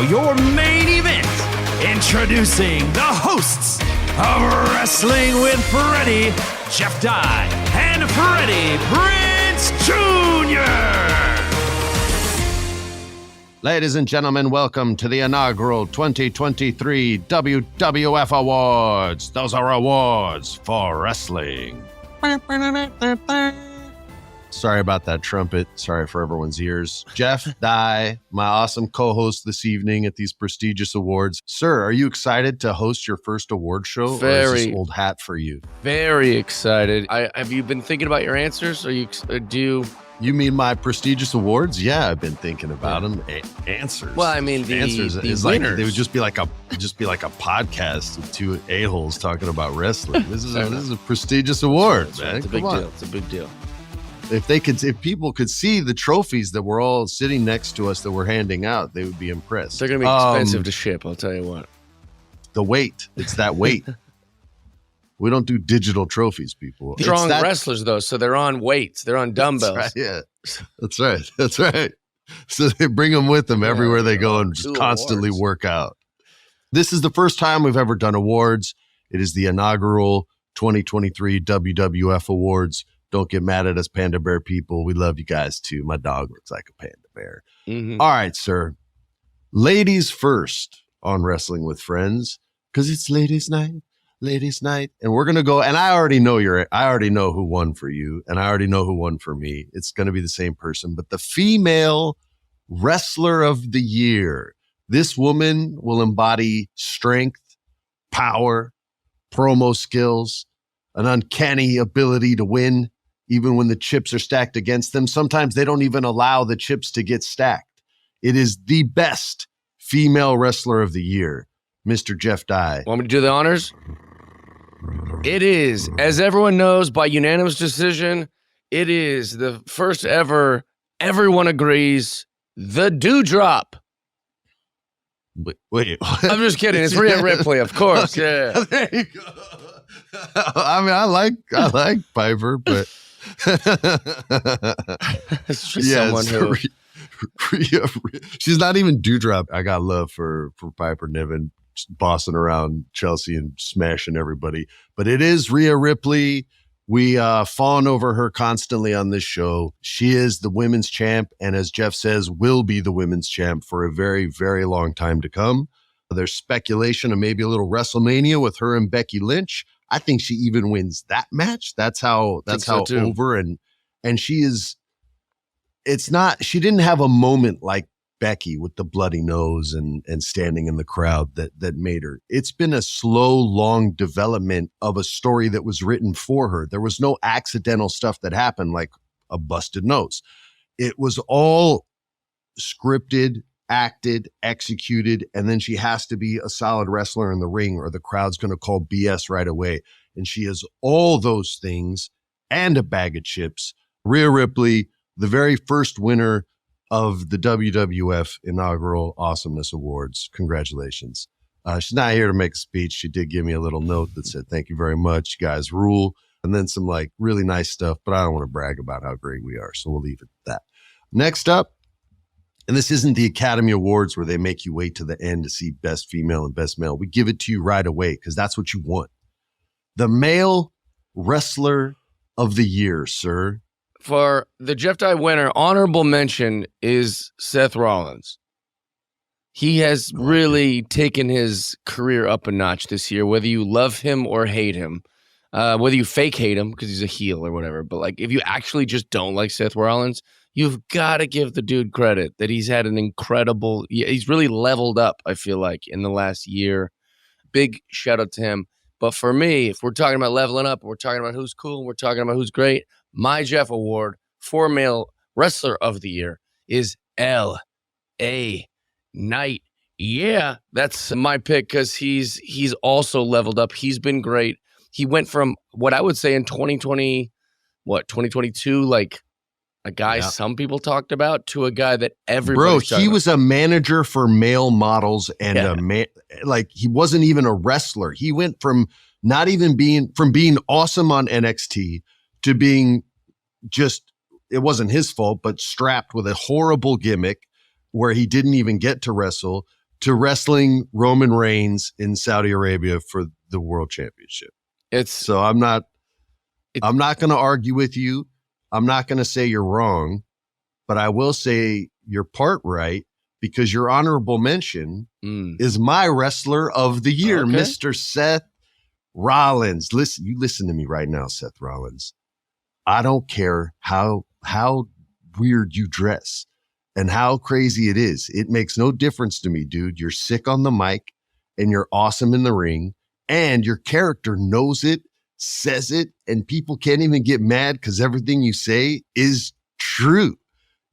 now, your main event. Introducing the hosts of Wrestling with Freddie, Jeff Dye, and Freddie Prinze Jr. Ladies and gentlemen, welcome to the inaugural 2023 WWF Awards. Those are awards for wrestling. Sorry about that trumpet. Sorry for everyone's ears. Jeff Dye, my awesome co-host this evening at these prestigious awards. Sir, are you excited to host your first award show? Or is this old hat for you? Very excited. Have you been thinking about your answers? You mean my prestigious awards? Yeah, I've been thinking about them. Answers. Well, I mean, the answers is like they would just be like a podcast of two a-holes talking about wrestling. This is a prestigious award, man. It's a big deal. It's a big deal. If people could see the trophies that we're all sitting next to us that we're handing out, they would be impressed. They're going to be expensive to ship, I'll tell you what. The weight. It's that weight. We don't do digital trophies, people. Strong wrestlers, though, so they're on weights. They're on dumbbells. That's right, yeah, that's right. So they bring them with them everywhere they go and just constantly work out. This is the first time we've ever done awards. It is the inaugural 2023 WWF Awards. Don't get mad at us, Panda Bear people. We love you guys, too. My dog looks like a panda bear. Mm-hmm. All right, sir. Ladies first on Wrestling with Friends, because it's ladies' night. Ladies' night, and we're gonna go. And I already know who won for you, and I already know who won for me. It's gonna be the same person, but the female wrestler of the year. This woman will embody strength, power, promo skills, an uncanny ability to win, even when the chips are stacked against them. Sometimes they don't even allow the chips to get stacked. It is the best female wrestler of the year, Mr. Jeff Dye. Want me to do the honors? It is, as everyone knows, by unanimous decision, it is the first ever, everyone agrees, the Dewdrop. Wait. I'm just kidding. It's Rhea Ripley, of course. Okay. Yeah. There you go. I mean, I like Piper, but she's not even Dewdrop. I got love for Piper Niven. Bossing around Chelsea and smashing everybody, but it is Rhea Ripley. We fawn over her constantly on this show. She is the women's champ, and as Jeff says, will be the women's champ for a very, very long time to come. There's speculation of maybe a little WrestleMania with her and Becky Lynch. I think she even wins that match. That's how over and she is. It's not. She didn't have a moment like Becky with the bloody nose and standing in the crowd that made her. It's been a slow, long development of a story that was written for her. There was no accidental stuff that happened like a busted nose. It was all scripted, acted, executed, and then she has to be a solid wrestler in the ring or the crowd's going to call BS right away. And she has all those things and a bag of chips. Rhea Ripley, the very first winner of the WWF Inaugural Awesomeness Awards. Congratulations. She's not here to make a speech. She did give me a little note that said, thank you very much. You guys rule. And then some like really nice stuff, but I don't want to brag about how great we are. So we'll leave it at that. Next up, and this isn't the Academy Awards where they make you wait to the end to see best female and best male. We give it to you right away because that's what you want. The male wrestler of the year, sir. For the Jeff Dye winner, honorable mention is Seth Rollins. He has really taken his career up a notch this year, whether you love him or hate him, whether you fake hate him because he's a heel or whatever. But like, if you actually just don't like Seth Rollins, you've got to give the dude credit that he's had an incredible, he's really leveled up, I feel like, in the last year. Big shout out to him. But for me, if we're talking about leveling up, we're talking about who's cool, we're talking about who's great, my Jeff Award for male wrestler of the year is L.A. Knight. Yeah, that's my pick because he's also leveled up. He's been great. He went from what I would say in 2022, like a guy some people talked about, to a guy that everybody. Bro, he was a manager for male models and he wasn't even a wrestler. He went from not even being awesome on NXT to being just, it wasn't his fault, but strapped with a horrible gimmick where he didn't even get to wrestle, to wrestling Roman Reigns in Saudi Arabia for the World Championship. So I'm not going to argue with you. I'm not going to say you're wrong, but I will say you're part right because your honorable mention is my wrestler of the year, Mr. Seth Rollins. Listen to me right now, Seth Rollins. I don't care how weird you dress and how crazy it is. It makes no difference to me, dude. You're sick on the mic and you're awesome in the ring and your character knows it, says it, and people can't even get mad because everything you say is true.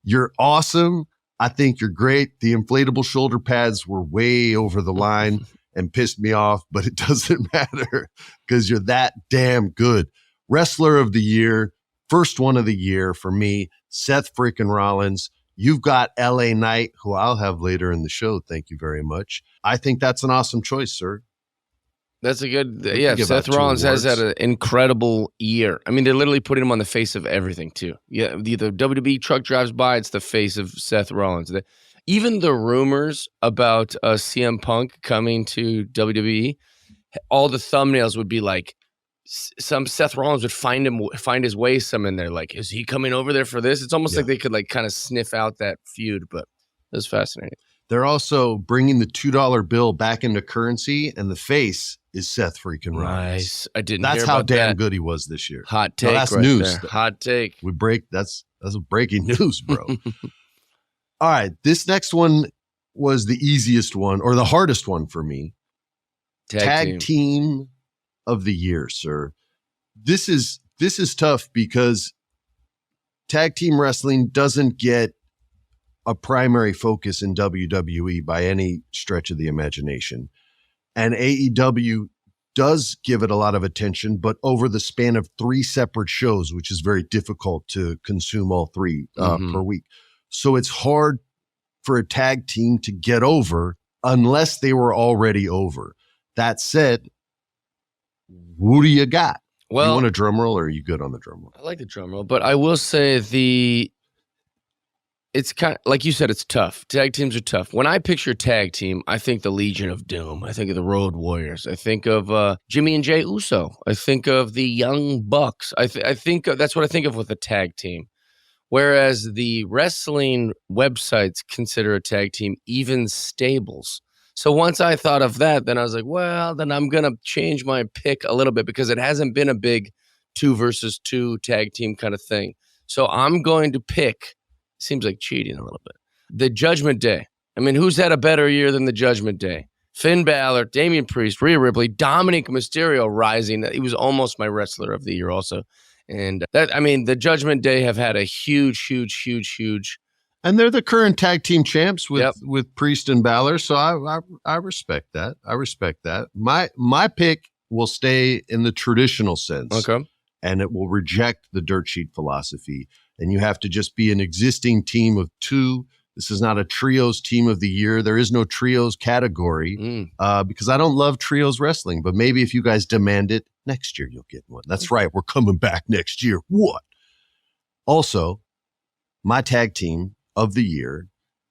You're awesome. I think you're great. The inflatable shoulder pads were way over the line and pissed me off, but it doesn't matter because you're that damn good. Wrestler of the year, first one of the year for me, Seth freaking Rollins. You've got LA Knight, who I'll have later in the show. Thank you very much. I think that's an awesome choice, sir. That's a good, Seth Rollins has had an incredible year. I mean, they're literally putting him on the face of everything, too. Yeah, the WWE truck drives by, it's the face of Seth Rollins. Even the rumors about CM Punk coming to WWE, all the thumbnails would be like, some Seth Rollins would find his way some in there. Like, is he coming over there for this? It's almost like they could like kind of sniff out that feud, but it was fascinating. They're also bringing the $2 bill back into currency, and the face is Seth freaking Rollins. Nice. I didn't. That's hear how about damn that. good he was this year. Hot take. That's right news. There. Hot take. That's breaking news, bro. All right, this next one was the easiest one or the hardest one for me. Tag team of the year, sir. This is tough because tag team wrestling doesn't get a primary focus in WWE by any stretch of the imagination. And AEW does give it a lot of attention, but over the span of 3 separate shows, which is very difficult to consume all 3 per week. So it's hard for a tag team to get over unless they were already over. That said, who do you got? Well, you want a drum roll or are you good on the drum roll? I like the drum roll, but I will say it's kind of, like you said, it's tough. Tag teams are tough. When I picture tag team, I think the Legion of Doom. I think of the Road Warriors. I think of Jimmy and Jay Uso. I think of the Young Bucks. I think that's what I think of with a tag team. Whereas the wrestling websites consider a tag team even stables. So once I thought of that, then I was like, well, then I'm going to change my pick a little bit because it hasn't been a big 2 versus 2 tag team kind of thing. So I'm going to pick, seems like cheating a little bit, the Judgment Day. I mean, who's had a better year than the Judgment Day? Finn Balor, Damian Priest, Rhea Ripley, Dominic Mysterio rising. He was almost my wrestler of the year also. And the Judgment Day have had a huge. And they're the current tag team champs with Priest and Balor. So I respect that. I respect that. My pick will stay in the traditional sense. Okay. And it will reject the dirt sheet philosophy. And you have to just be an existing team of 2. This is not a trios team of the year. There is no trios category because I don't love trios wrestling. But maybe if you guys demand it, next year you'll get one. That's right. We're coming back next year. What? Also, my tag team of the year.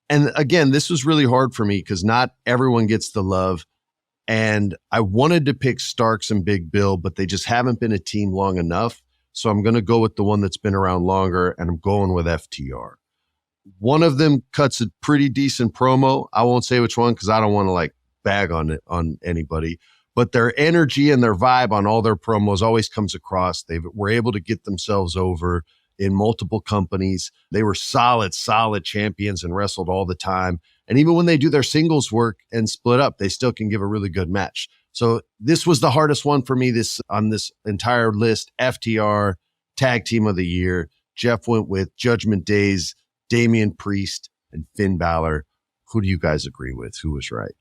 And again, this was really hard for me because not everyone gets the love. And I wanted to pick Starks and Big Bill, but they just haven't been a team long enough. So I'm going to go with the one that's been around longer, and I'm going with FTR. One of them cuts a pretty decent promo. I won't say which one because I don't want to bag on anybody. But their energy and their vibe on all their promos always comes across. They were able to get themselves over in multiple companies. They were solid champions and wrestled all the time. And even when they do their singles work and split up, they still can give a really good match. So this was the hardest one for me on this entire list. FTR, Tag Team of the Year. Jeff went with Judgment Days, Damian Priest, and Finn Balor. Who do you guys agree with? Who was right?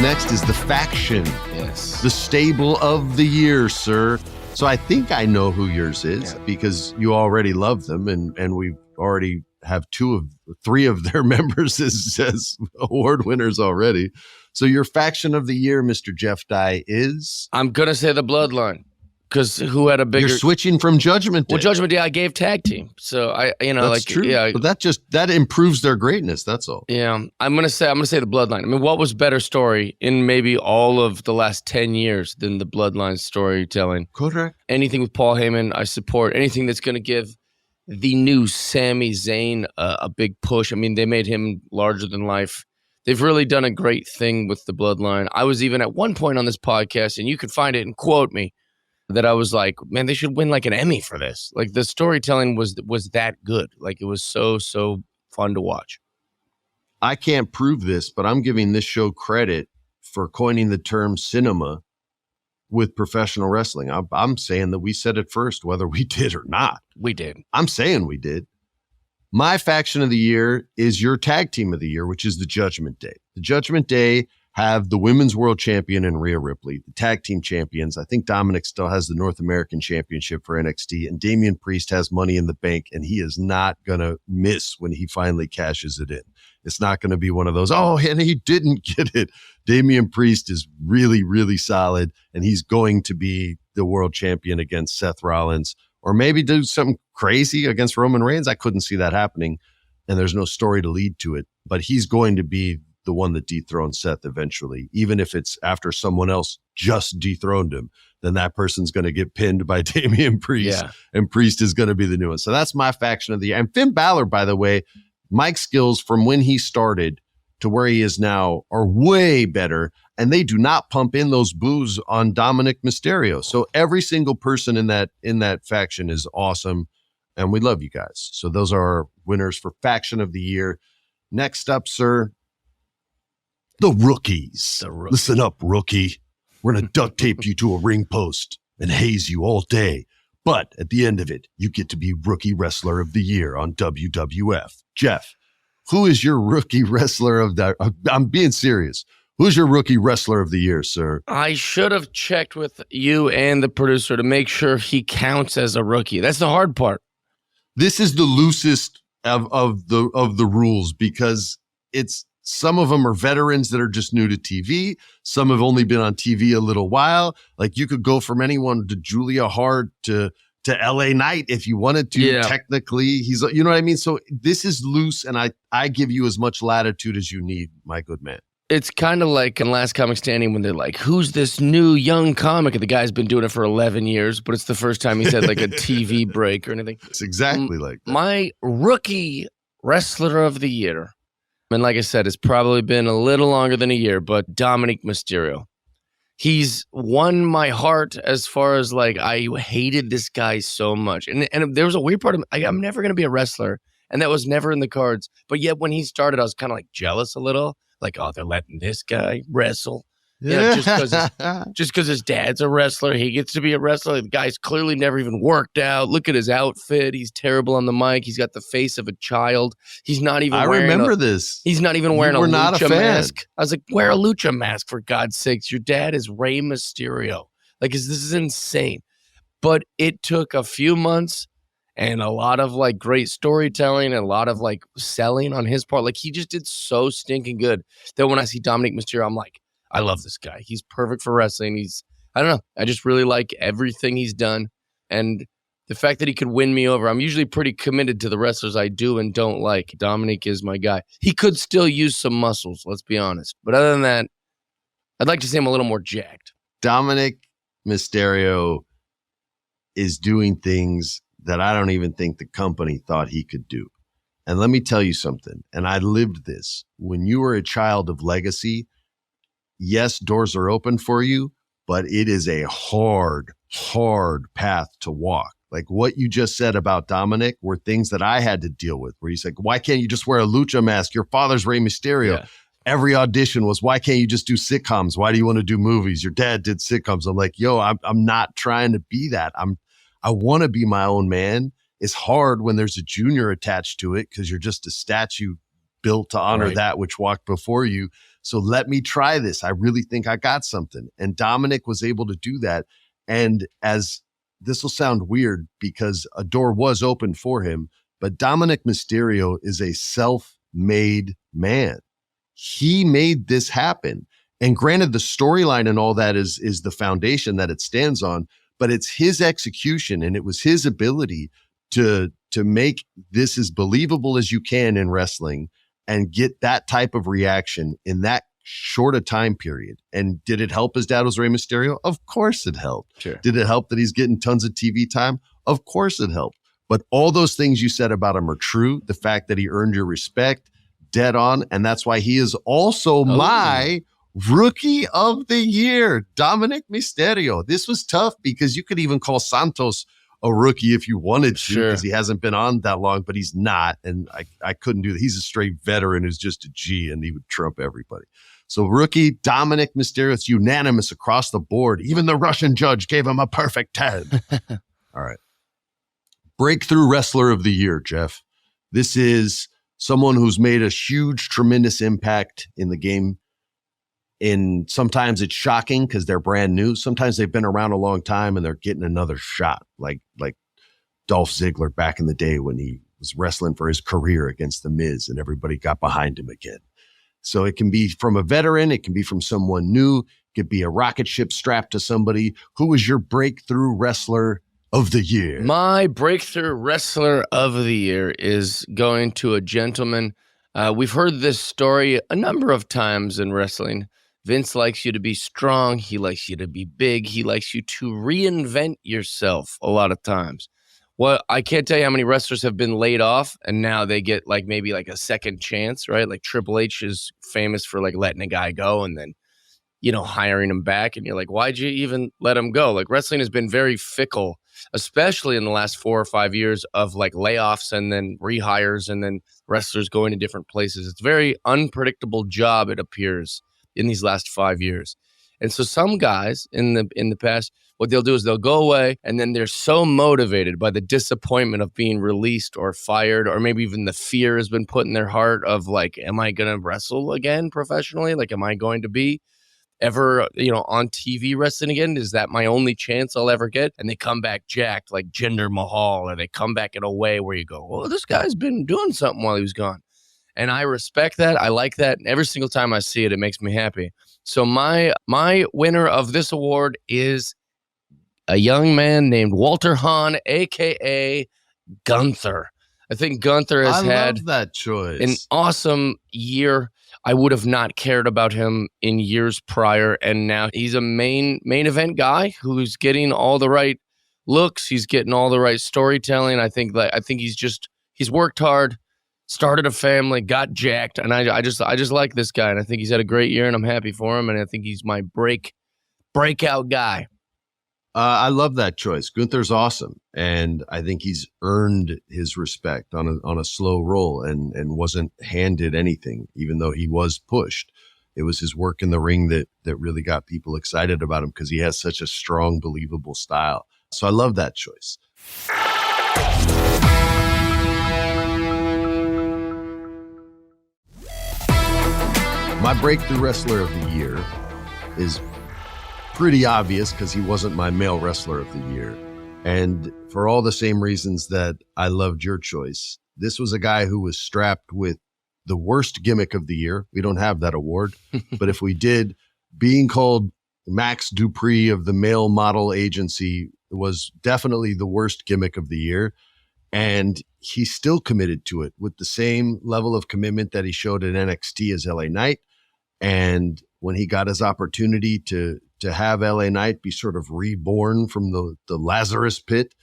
Next is the faction. Yes. The stable of the year, sir. So I think I know who yours is because you already love them and we already have 3 of their members as award winners already. So your faction of the year, Mr. Jeff Dye, is? I'm going to say the Bloodline. Because who had a bigger? You're switching from Judgment Day. Well, Judgment Day, I gave tag team, so That's true. But that improves their greatness. That's all. Yeah, I'm gonna say the Bloodline. I mean, what was better story in maybe all of the last 10 years than the Bloodline storytelling? Correct. Anything with Paul Heyman, I support. Anything that's gonna give the new Sami Zayn a big push. I mean, they made him larger than life. They've really done a great thing with the Bloodline. I was even at one point on this podcast, and you can find it and quote me, that I was like, man, they should win like an Emmy for this. Like the storytelling was that good. Like it was so fun to watch. I can't prove this, but I'm giving this show credit for coining the term cinema with professional wrestling. I'm saying that we said it first, whether we did or not. We did. I'm saying we did. My faction of the year is your tag team of the year, which is the Judgment Day. The Judgment Day have the women's world champion in Rhea Ripley, the tag team champions. I think Dominic still has the North American championship for NXT, and Damian Priest has money in the bank, and he is not going to miss when he finally cashes it in. It's not going to be one of those, oh, and he didn't get it. Damian Priest is really, really solid, and he's going to be the world champion against Seth Rollins, or maybe do something crazy against Roman Reigns. I couldn't see that happening, and there's no story to lead to it, but he's going to be the one that dethrones Seth eventually. Even if it's after someone else just dethroned him, then that person's going to get pinned by Damian Priest, and Priest is going to be the new one. So that's my faction of the year. And Finn Balor, by the way, Mike's skills from when he started to where he is now are way better, and they do not pump in those boos on Dominic Mysterio. So every single person in that faction is awesome, and we love you guys. So those are our winners for faction of the year. Next up, sir, the rookies. Listen up, rookie. We're going to duct tape you to a ring post and haze you all day. But at the end of it, you get to be Rookie Wrestler of the Year on WWF. Jeff, who is your Rookie Wrestler of the... I'm being serious. Who's your Rookie Wrestler of the Year, sir? I should have checked with you and the producer to make sure he counts as a rookie. That's the hard part. This is the loosest of the rules, because it's... Some of them are veterans that are just new to TV. Some have only been on TV a little while. Like you could go from anyone to Julia Hart to LA Knight if you wanted to. Yeah. Technically, he's, you know what I mean? So this is loose, and I give you as much latitude as you need, my good man. It's kind of like in Last Comic Standing when they're like, who's this new young comic? And the guy's been doing it for 11 years, but it's the first time he's had like a TV break or anything. It's exactly like that. My Rookie Wrestler of the Year, and like I said, it's probably been a little longer than a year, but Dominic Mysterio. He's won my heart as far as like, I hated this guy so much. And there was a weird part of me, I'm never going to be a wrestler. And that was never in the cards. But yet when he started, I was kind of like jealous a little. Like, oh, they're letting this guy wrestle. You know, just because his dad's a wrestler, he gets to be a wrestler. The guy's clearly never even worked out. Look at his outfit. He's terrible on the mic. He's got the face of a child. He's not even wearing this. He's not even wearing a lucha a mask. I was like, wear a lucha mask, for God's sakes. Your dad is Rey Mysterio. Like, this is insane. But it took a few months and a lot of like great storytelling and a lot of like selling on his part. Like, he just did so stinking good that when I see Dominic Mysterio, I'm like, I love this guy. He's perfect for wrestling. I don't know. I just really like everything he's done. And the fact that he could win me over, I'm usually pretty committed to the wrestlers I do and don't like. Dominic is my guy. He could still use some muscles, let's be honest. But other than that, I'd like to see him a little more jacked. Dominic Mysterio is doing things that I don't even think the company thought he could do. And let me tell you something, and I lived this. When you were a child of legacy, yes, doors are open for you, but it is a hard path to walk. Like what you just said about Dominic were things that I had to deal with, where he's like, why can't you just wear a lucha mask? Your father's Rey Mysterio. Yeah. Every audition was, why can't you just do sitcoms? Why do you want to do movies? Your dad did sitcoms. I'm like, yo, I'm not trying to be that. I want to be my own man. It's hard when there's a junior attached to it because you're just a statue built to honor that which walked before you. So let me try this. I really think I got something. And Dominic was able to do that. And as this will sound weird because a door was open for him, but Dominic Mysterio is a self-made man. He made this happen. And granted, the storyline and all that is the foundation that it stands on. but it's his execution, and it was his ability to make this as believable as you can in wrestling and get that type of reaction in that short a time period. And did it help his dad was Rey Mysterio? Of course it helped. Sure. Did it help that he's getting tons of TV time? Of course it helped. But all those things you said about him are true. The fact that he earned your respect, dead on. And that's why he is also my Rookie of the Year, Dominic Mysterio. This was tough because you could even call Santos a rookie if you wanted to, because he hasn't been on that long, but he's not. And I couldn't do that. He's a straight veteran who's just a G, and he would trump everybody. So rookie, Dominic Mysterio. It's unanimous across the board. Even the Russian judge gave him a perfect 10. All right. Breakthrough Wrestler of the Year, Jeff. This is someone who's made a huge, tremendous impact in the game. And sometimes it's shocking because they're brand new. Sometimes they've been around a long time and they're getting another shot, like Dolph Ziggler back in the day when he was wrestling for his career against The Miz and everybody got behind him again. So it can be from a veteran. It can be from someone new. It could be a rocket ship strapped to somebody. Who is your breakthrough wrestler of the year? My breakthrough wrestler of the year is going to a gentleman. We've heard this story a number of times in wrestling. Vince likes you to be strong. He likes you to be big. He likes you to reinvent yourself a lot of times. Well, I can't tell you how many wrestlers have been laid off and now they get maybe a second chance, right? Like Triple H is famous for letting a guy go and then, hiring him back. And you're like, why'd you even let him go? Wrestling has been very fickle, especially in the last 4 or 5 years of layoffs and then rehires and then wrestlers going to different places. It's a very unpredictable job, it appears, in these last 5 years. And so some guys in the past, what they'll do is they'll go away and then they're so motivated by the disappointment of being released or fired, or maybe even the fear has been put in their heart of am I going to wrestle again professionally? Am I going to be ever, on TV wrestling again? Is that my only chance I'll ever get? And they come back jacked like Jinder Mahal, or they come back in a way where you go, well, this guy's been doing something while he was gone. And I respect that. I like that. And every single time I see it, it makes me happy. So my winner of this award is a young man named Walter Hahn, a.k.a. Gunther. I think Gunther has had that choice. An awesome year. I would have not cared about him in years prior, and now he's a main event guy who's getting all the right looks. He's getting all the right storytelling. I think he's worked hard, started a family, got jacked, and I just like this guy, and I think he's had a great year, and I'm happy for him, and I think he's my breakout guy. I love that choice. Gunther's awesome, and I think he's earned his respect on a slow roll and wasn't handed anything, even though he was pushed. It was his work in the ring that really got people excited about him because he has such a strong, believable style. So I love that choice. My breakthrough wrestler of the year is pretty obvious because he wasn't my male wrestler of the year. And for all the same reasons that I loved your choice, this was a guy who was strapped with the worst gimmick of the year. We don't have that award, but if we did, being called Max Dupree of the male model agency was definitely the worst gimmick of the year. And he still committed to it with the same level of commitment that he showed at NXT as LA Knight. And when he got his opportunity to have LA Knight be sort of reborn from the Lazarus pit,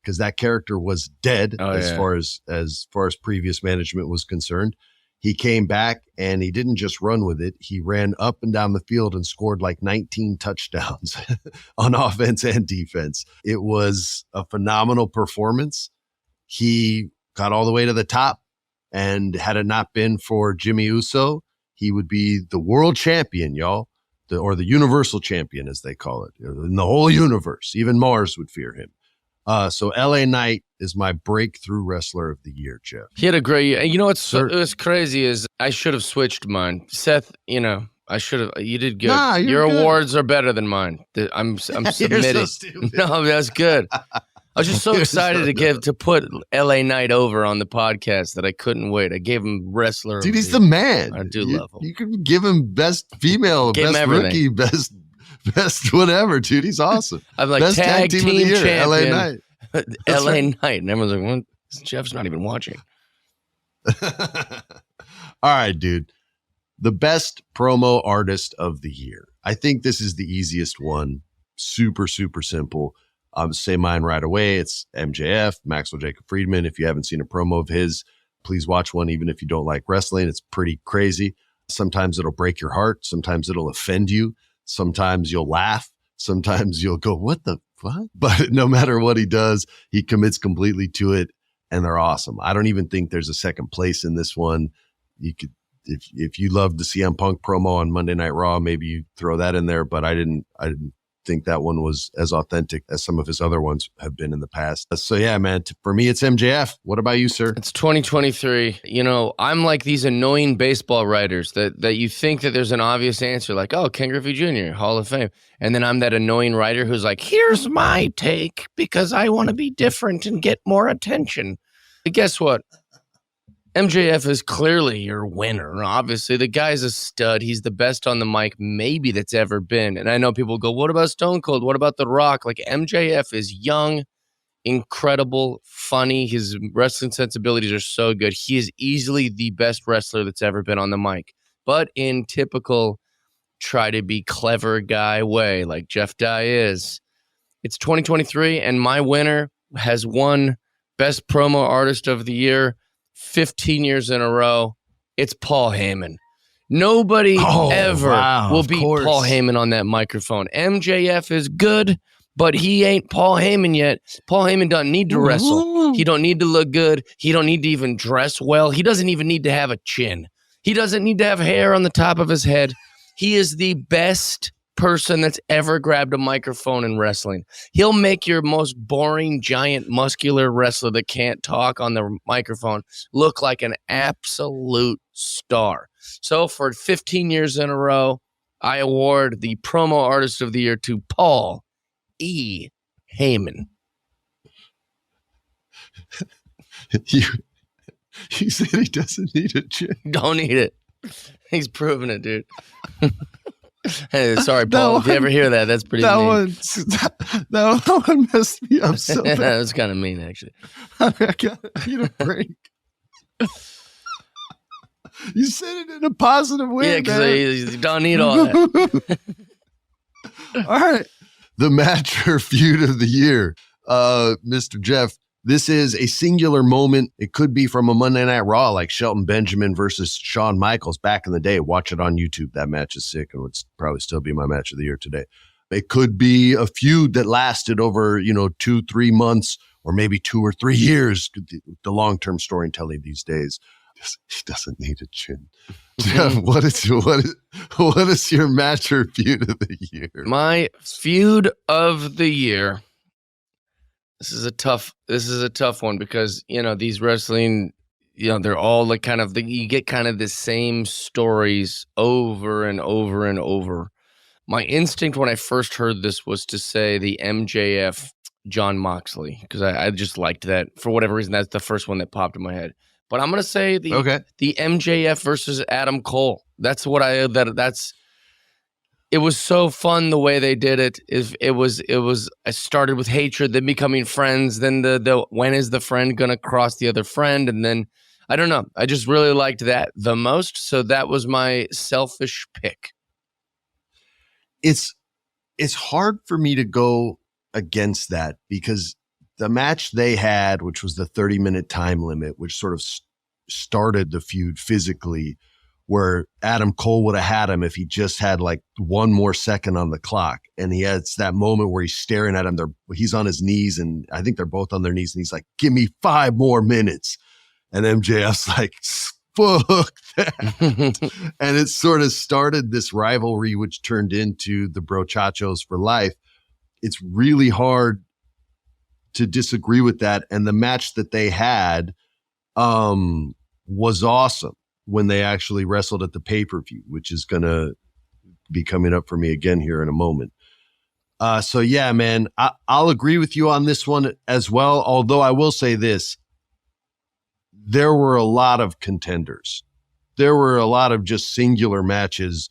because that character was dead far as previous management was concerned, he came back and he didn't just run with it. He ran up and down the field and scored 19 touchdowns on offense and defense. It was a phenomenal performance. He got all the way to the top, and had it not been for Jimmy Uso, he would be the world champion, y'all, or the universal champion, as they call it, in the whole universe. Even Mars would fear him. So LA Knight is my breakthrough wrestler of the year, Jeff. He had a great year. And what's crazy is I should have switched mine. Seth, I should have. You did good. Nah, your good. Awards are better than mine. I'm submitting. You're so stupid. No, that's good. I was just so excited to put LA Knight over on the podcast that I couldn't wait. I gave him wrestler. Dude, he's the man. I do love him. You could give him best female, Give best him rookie, best whatever, dude. He's awesome. I'm like, best tag team of the year, champion. LA Knight. LA right. Knight. And everyone's like, well, Jeff's not even watching. All right, dude. The best promo artist of the year. I think this is the easiest one. Super, super simple. Say mine right away. It's MJF, Maxwell Jacob Friedman. If you haven't seen a promo of his, please watch one, even if you don't like wrestling. It's pretty crazy. Sometimes it'll break your heart. Sometimes it'll offend you. Sometimes you'll laugh. Sometimes you'll go, what? But no matter what he does, he commits completely to it, and they're awesome. I don't even think there's a second place in this one. You could, if you love the CM Punk promo on Monday Night Raw, maybe you throw that in there, but I didn't think that one was as authentic as some of his other ones have been in the past. So yeah, man, for me, it's MJF. What about you, sir? It's 2023. You know, I'm like these annoying baseball writers that you think that there's an obvious answer, like, oh, Ken Griffey Jr., Hall of Fame. And then I'm that annoying writer who's like, here's my take because I want to be different and get more attention. But guess what? MJF is clearly your winner. Obviously, the guy's a stud. He's the best on the mic maybe that's ever been. And I know people go, what about Stone Cold? What about The Rock? Like, MJF is young, incredible, funny. His wrestling sensibilities are so good. He is easily the best wrestler that's ever been on the mic. But in typical try to be clever guy way, like Jeff Dye is, it's 2023, and my winner has won Best Promo Artist of the Year 15 years in a row. It's Paul Heyman. Nobody ever will beat Paul Heyman on that microphone. MJF is good, but he ain't Paul Heyman yet. Paul Heyman doesn't need to wrestle. He don't need to look good. He don't need to even dress well. He doesn't even need to have a chin. He doesn't need to have hair on the top of his head. He is the best person that's ever grabbed a microphone in wrestling. He'll make your most boring, giant, muscular wrestler that can't talk on the microphone look like an absolute star. So for 15 years in a row, I award the Promo Artist of the Year to Paul E. Heyman. You said he doesn't need a chin. Don't need it. He's proving it, dude. Hey, sorry, Paul. If you ever hear that, that's pretty mean. That one messed me up so bad. That was kind of mean, actually. I need a break. You said it in a positive way, yeah, because you don't need all that. All right. The match or feud of the year, Mr. Jeff. This is a singular moment. It could be from a Monday Night Raw, like Shelton Benjamin versus Shawn Michaels back in the day. Watch it on YouTube. That match is sick and would probably still be my match of the year today. It could be a feud that lasted over, 2-3 months or maybe 2 or 3 years. The long-term storytelling these days. He doesn't need a chin. What is your match or feud of the year? My feud of the year. This is a tough one because, these wrestling, they're all like you get kind of the same stories over and over and over. My instinct when I first heard this was to say the MJF John Moxley because I just liked that. For whatever reason, that's the first one that popped in my head. But I'm going to say the MJF versus Adam Cole. That's what it was so fun the way they did it. I started with hatred, then becoming friends, then the when is the friend gonna cross the other friend, and then I don't know. I just really liked that the most, so that was my selfish pick. It's hard for me to go against that because the match they had, which was the 30-minute time limit, which sort of started the feud physically, where Adam Cole would have had him if he just had like one more second on the clock. And he has that moment where he's staring at him. He's on his knees, and I think they're both on their knees, and he's like, give me 5 more minutes. And MJF's like, fuck that. And it sort of started this rivalry, which turned into the Brochachos for life. It's really hard to disagree with that. And the match that they had was awesome when they actually wrestled at the pay-per-view, which is going to be coming up for me again here in a moment. So yeah, man, I'll agree with you on this one as well. Although I will say this, there were a lot of contenders. There were a lot of just singular matches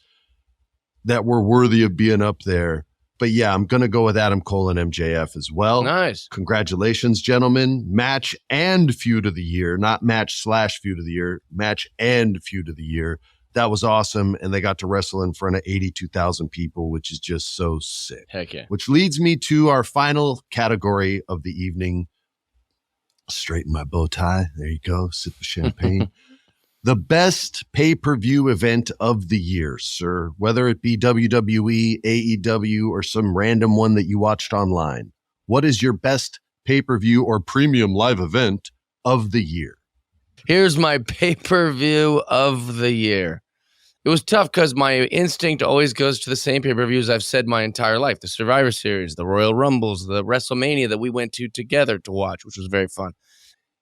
that were worthy of being up there. But yeah, I'm going to go with Adam Cole and MJF as well. Nice. Congratulations, gentlemen. Match and feud of the year, not match/feud of the year, match and feud of the year. That was awesome. And they got to wrestle in front of 82,000 people, which is just so sick. Heck yeah. Which leads me to our final category of the evening. Straighten my bow tie. There you go. Sip of champagne. The best pay-per-view event of the year, sir, whether it be WWE, AEW, or some random one that you watched online. What is your best pay-per-view or premium live event of the year? Here's my pay-per-view of the year. It was tough because my instinct always goes to the same pay-per-views I've said my entire life. The Survivor Series, the Royal Rumbles, the WrestleMania that we went to together to watch, which was very fun.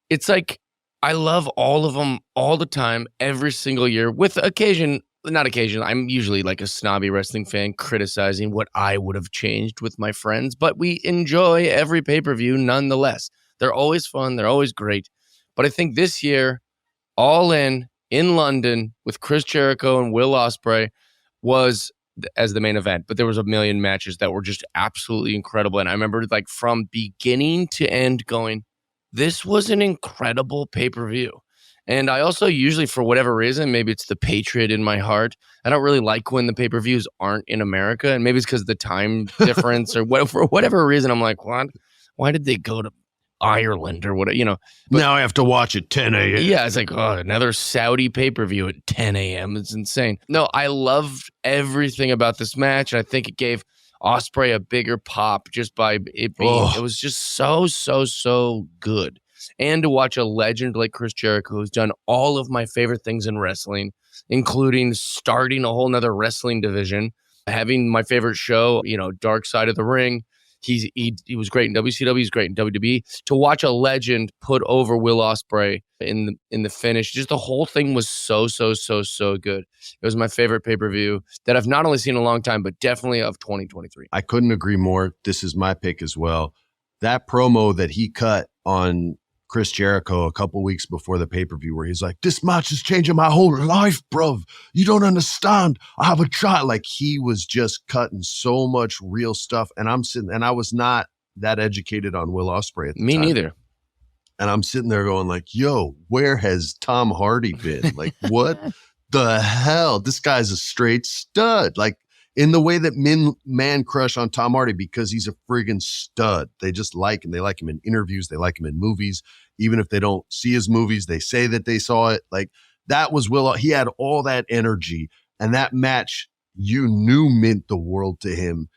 It's like, I love all of them all the time, every single year, with not occasion. I'm usually like a snobby wrestling fan criticizing what I would have changed with my friends, but we enjoy every pay-per-view nonetheless. They're always fun. They're always great. But I think this year, All In London with Chris Jericho and Will Ospreay was as the main event, but there was a million matches that were just absolutely incredible. And I remember like from beginning to end going, this was an incredible pay-per-view. And I also usually, for whatever reason, maybe it's the patriot in my heart, I don't really like when the pay-per-views aren't in America. And maybe it's because of the time difference or for whatever reason, I'm like, what? Why did they go to Ireland or whatever, But now I have to watch at 10 a.m. Yeah, it's like, oh, another Saudi pay-per-view at 10 a.m. It's insane. No, I loved everything about this match. And I think it gave Ospreay a bigger pop just by it being, It was just so good. And to watch a legend like Chris Jericho, who's done all of my favorite things in wrestling, including starting a whole nother wrestling division, having my favorite show, Dark Side of the Ring. He was great in WCW. He's great in WWE. To watch a legend put over Will Ospreay in the finish, just the whole thing was so good. It was my favorite pay-per-view that I've not only seen in a long time, but definitely of 2023. I couldn't agree more. This is my pick as well. That promo that he cut on Chris Jericho a couple weeks before the pay-per-view where he's like, this match is changing my whole life, bruv. You don't understand. I have a child. Like, he was just cutting so much real stuff. And I'm sitting, and I was not that educated on Will Ospreay at the time. Me neither. And I'm sitting there going like, yo, where has Tom Hardy been? Like, what the hell? This guy's a straight stud. Like, in the way that man crush on Tom Hardy because he's a friggin' stud. They just like him. They like him in interviews. They like him in movies. Even if they don't see his movies, they say that they saw it. Like, that was Will. He had all that energy. And that match, you knew, meant the world to him.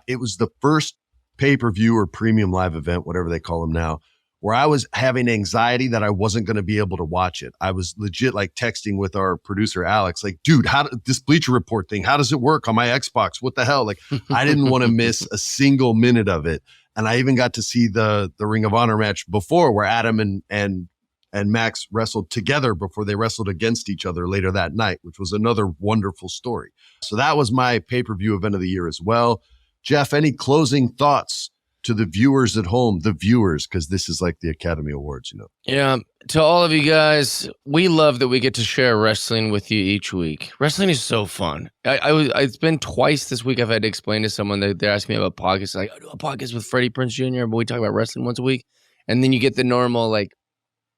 It was the first pay-per-view or premium live event, whatever they call them now, where I was having anxiety that I wasn't going to be able to watch it. I was legit like texting with our producer, Alex, like, dude, this Bleacher Report thing, how does it work on my Xbox? What the hell? Like, I didn't want to miss a single minute of it. And I even got to see the Ring of Honor match before where Adam and Max wrestled together before they wrestled against each other later that night, which was another wonderful story. So that was my pay-per-view event of the year as well. Jeff, any closing thoughts to the viewers at home, because this is like the Academy Awards, Yeah, to all of you guys, we love that we get to share wrestling with you each week. Wrestling is so fun. It's been twice this week I've had to explain to someone that they're asking me about podcasts. Like, I do a podcast with Freddie Prinze Jr., but we talk about wrestling once a week. And then you get the normal, like,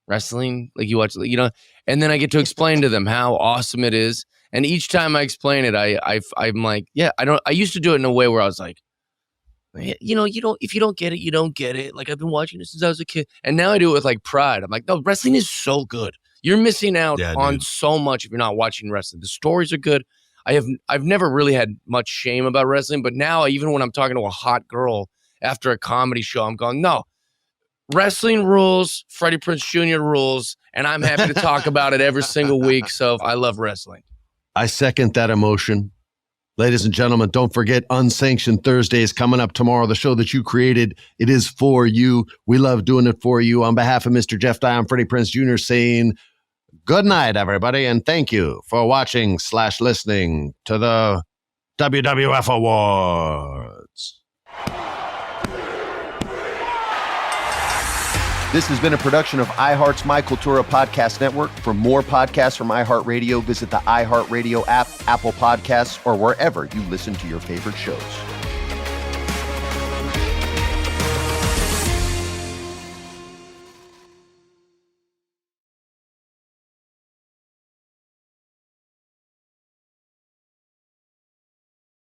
wrestling, like you watch, and then I get to explain to them how awesome it is. And each time I explain it, I'm like, yeah, I used to do it in a way where I was like, if you don't get it, you don't get it. Like, I've been watching this since I was a kid. And now I do it with like pride. I'm like, no, wrestling is so good. You're missing out on so much if you're not watching wrestling. The stories are good. I've never really had much shame about wrestling, but now even when I'm talking to a hot girl after a comedy show, I'm going, no, wrestling rules, Freddie Prinze Jr. rules, and I'm happy to talk about it every single week. So I love wrestling. I second that emotion. Ladies and gentlemen, don't forget Unsanctioned Thursdays coming up tomorrow. The show that you created, it is for you. We love doing it for you. On behalf of Mr. Jeff Dye, I'm Freddie Prinze Jr. saying good night, everybody, and thank you for watching / listening to the WWF Awards. This has been a production of iHeart's My Cultura Podcast Network. For more podcasts from iHeartRadio, visit the iHeartRadio app, Apple Podcasts, or wherever you listen to your favorite shows.